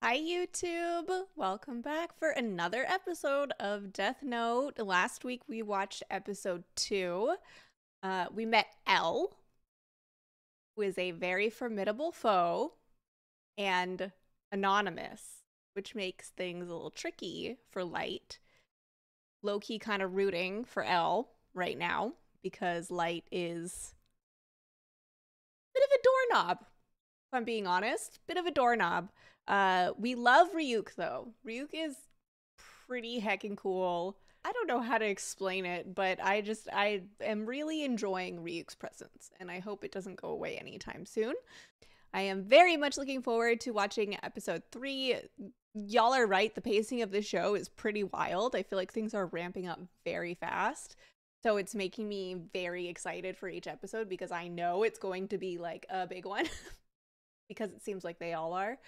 Hi YouTube! Welcome back for another episode of Death Note. Last week we watched episode 2. We met L, who is a very formidable foe, and Anonymous, which makes things a little tricky for Light. Low-key kind of rooting for L right now, because Light is a bit of a doorknob, if I'm being honest. Bit of a doorknob. We love Ryuk though. Ryuk is pretty heckin' cool. I don't know how to explain it, but I am really enjoying Ryuk's presence, and I hope it doesn't go away anytime soon. I am very much looking forward to watching episode 3. Y'all are right, the pacing of the show is pretty wild. I feel like things are ramping up very fast. So it's making me very excited for each episode because I know it's going to be like a big one. Because it seems like they all are.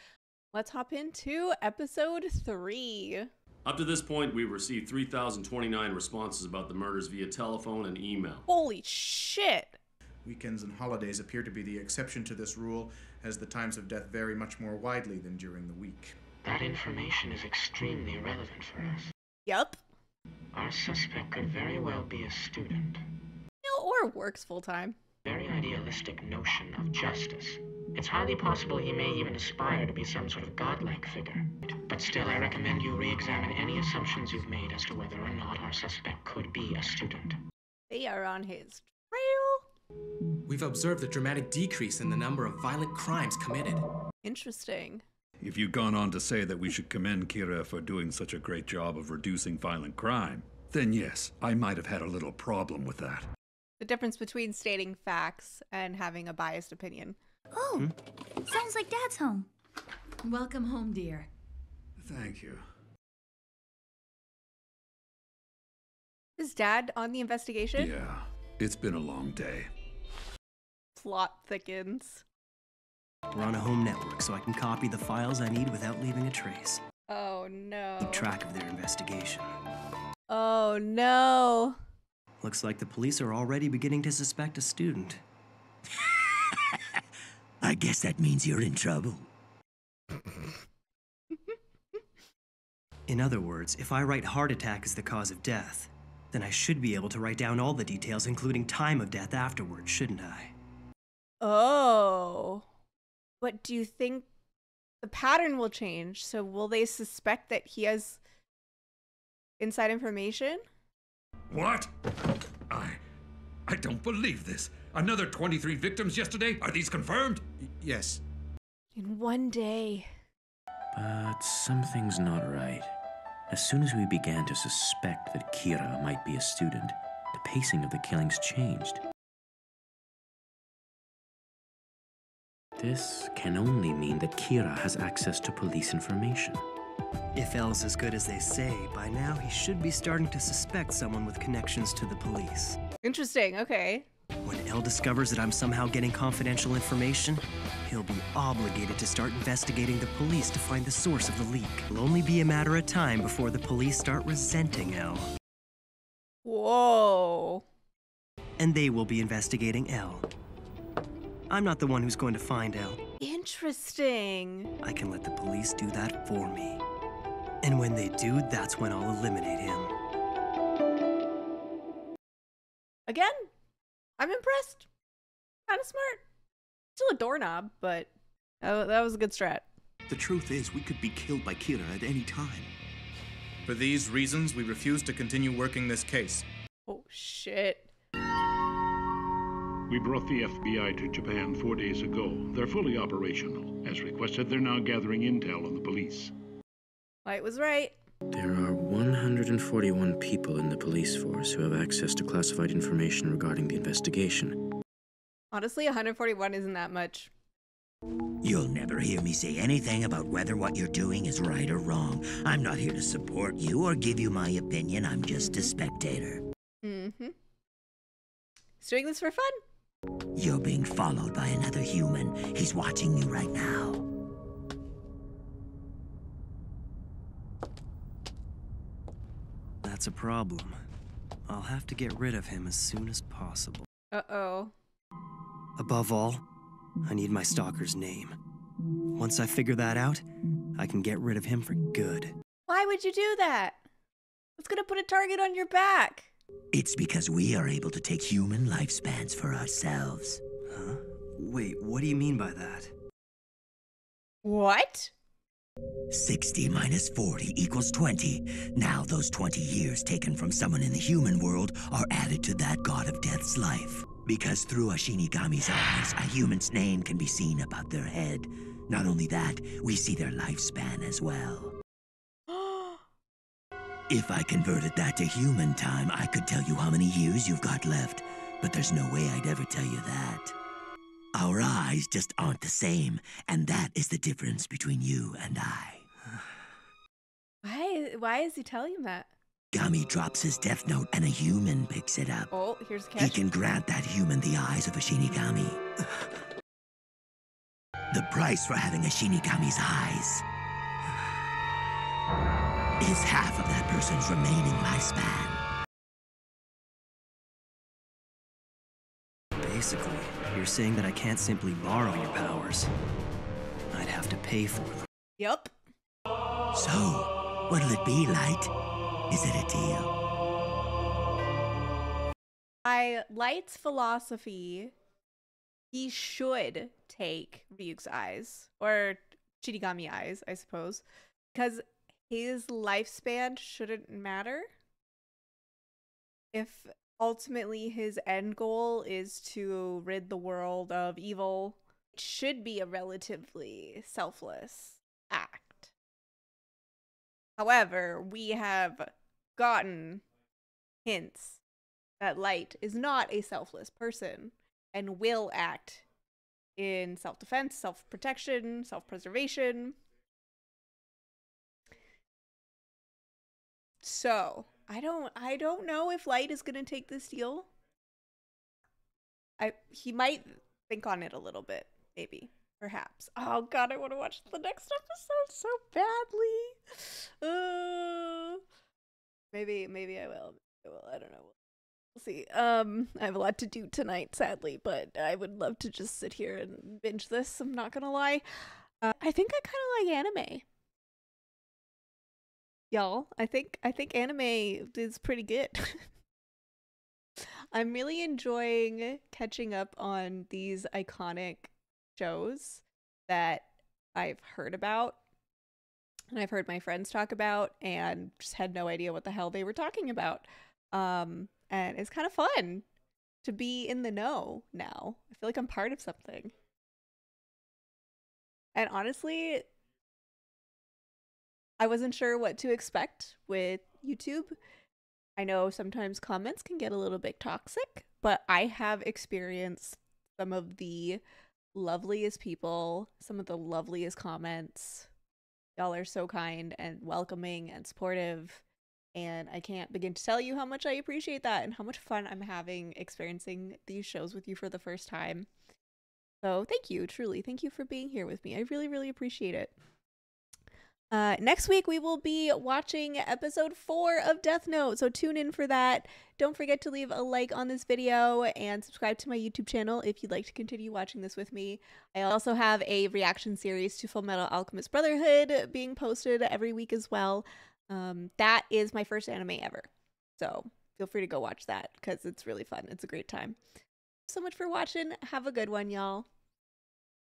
Let's hop into episode 3. Up to this point, we've received 3,029 responses about the murders via telephone and email. Holy shit! Weekends and holidays appear to be the exception to this rule, as the times of death vary much more widely than during the week. That information is extremely relevant for us. Yup. Our suspect could very well be a student. Or works full-time. Very idealistic notion of justice. It's highly possible he may even aspire to be some sort of godlike figure. But still, I recommend you re-examine any assumptions you've made as to whether or not our suspect could be a student. They are on his trail. We've observed a dramatic decrease in the number of violent crimes committed. Interesting. If you'd gone on to say that we should commend Kira for doing such a great job of reducing violent crime, then yes, I might have had a little problem with that. The difference between stating facts and having a biased opinion. Oh, sounds like Dad's home. Welcome home, dear. Thank you. Is Dad on the investigation? Yeah, it's been a long day. Plot thickens. We're on a home network, so I can copy the files I need without leaving a trace. Oh no. Keep track of their investigation. Oh no. Looks like the police are already beginning to suspect a student. I guess that means you're in trouble. In other words, if I write heart attack as the cause of death, then I should be able to write down all the details, including time of death afterwards, shouldn't I? Oh. But do you think the pattern will change? So will they suspect that he has inside information? What? I don't believe this. Another 23 victims yesterday? Are these confirmed? Yes. In one day. But something's not right. As soon as we began to suspect that Kira might be a student, the pacing of the killings changed. This can only mean that Kira has access to police information. If L's as good as they say, by now he should be starting to suspect someone with connections to the police. Interesting, okay. When L discovers that I'm somehow getting confidential information, he'll be obligated to start investigating the police to find the source of the leak. It'll only be a matter of time before the police start resenting L. Whoa. And they will be investigating L. I'm not the one who's going to find L. Interesting. I can let the police do that for me. And when they do, that's when I'll eliminate him. Again, I'm impressed. Kind of smart. Still a doorknob, but that was a good strat. The truth is, we could be killed by Kira at any time. For these reasons, we refuse to continue working this case. Oh, shit. We brought the FBI to Japan 4 days ago. They're fully operational. As requested, they're now gathering intel on the police. Light was right. There are 141 people in the police force who have access to classified information regarding the investigation. Honestly, 141 isn't that much. You'll never hear me say anything about whether what you're doing is right or wrong. I'm not here to support you or give you my opinion. I'm just a spectator. Mm-hmm. He's doing this for fun. You're being followed by another human. He's watching you right now. That's a problem. I'll have to get rid of him as soon as possible. Uh-oh. Above all, I need my stalker's name. Once I figure that out, I can get rid of him for good. Why would you do that? It's gonna put a target on your back. It's because we are able to take human lifespans for ourselves. Huh? Wait, what do you mean by that? What? 60 minus 40 equals 20. Now those 20 years taken from someone in the human world are added to that god of death's life. Because through a Shinigami's eyes, a human's name can be seen above their head. Not only that, we see their lifespan as well. If I converted that to human time, I could tell you how many years you've got left, but there's no way I'd ever tell you that. Our eyes just aren't the same, and that is the difference between you and I. Why is he telling him that? Gami drops his death note and a human picks it up. Oh, here's the catch. He can grant that human the eyes of a Shinigami. The price for having a Shinigami's eyes is half of that person's remaining lifespan. Basically, you're saying that I can't simply borrow your powers. I'd have to pay for them. Yup. So, what'll it be, Light? Is it a deal? By Light's philosophy, he should take Ryuk's eyes, or Shinigami eyes, I suppose, because his lifespan shouldn't matter. If ultimately his end goal is to rid the world of evil, it should be a relatively selfless act. However, we have gotten hints that Light is not a selfless person and will act in self-defense, self-protection, self-preservation. So, I don't know if Light is going to take this deal. He might think on it a little bit, maybe, perhaps. Oh god, I want to watch the next episode so badly. Maybe I will. I don't know. We'll see. I have a lot to do tonight, sadly, but I would love to just sit here and binge this. I'm not gonna lie. I think I kind of like anime. Y'all, I think anime is pretty good. I'm really enjoying catching up on these iconic shows that I've heard about and I've heard my friends talk about and just had no idea what the hell they were talking about. And it's kind of fun to be in the know now. I feel like I'm part of something. And honestly, I wasn't sure what to expect with YouTube. I know sometimes comments can get a little bit toxic, but I have experienced some of the loveliest people, some of the loveliest comments. Y'all are so kind and welcoming and supportive, and I can't begin to tell you how much I appreciate that and how much fun I'm having experiencing these shows with you for the first time. So thank you, truly. Thank you for being here with me. I really, really appreciate it. Next week, we will be watching episode 4 of Death Note, so tune in for that. Don't forget to leave a like on this video and subscribe to my YouTube channel if you'd like to continue watching this with me. I also have a reaction series to Fullmetal Alchemist Brotherhood being posted every week as well. That is my first anime ever, so feel free to go watch that because it's really fun. It's a great time. So much for watching. Have a good one, y'all.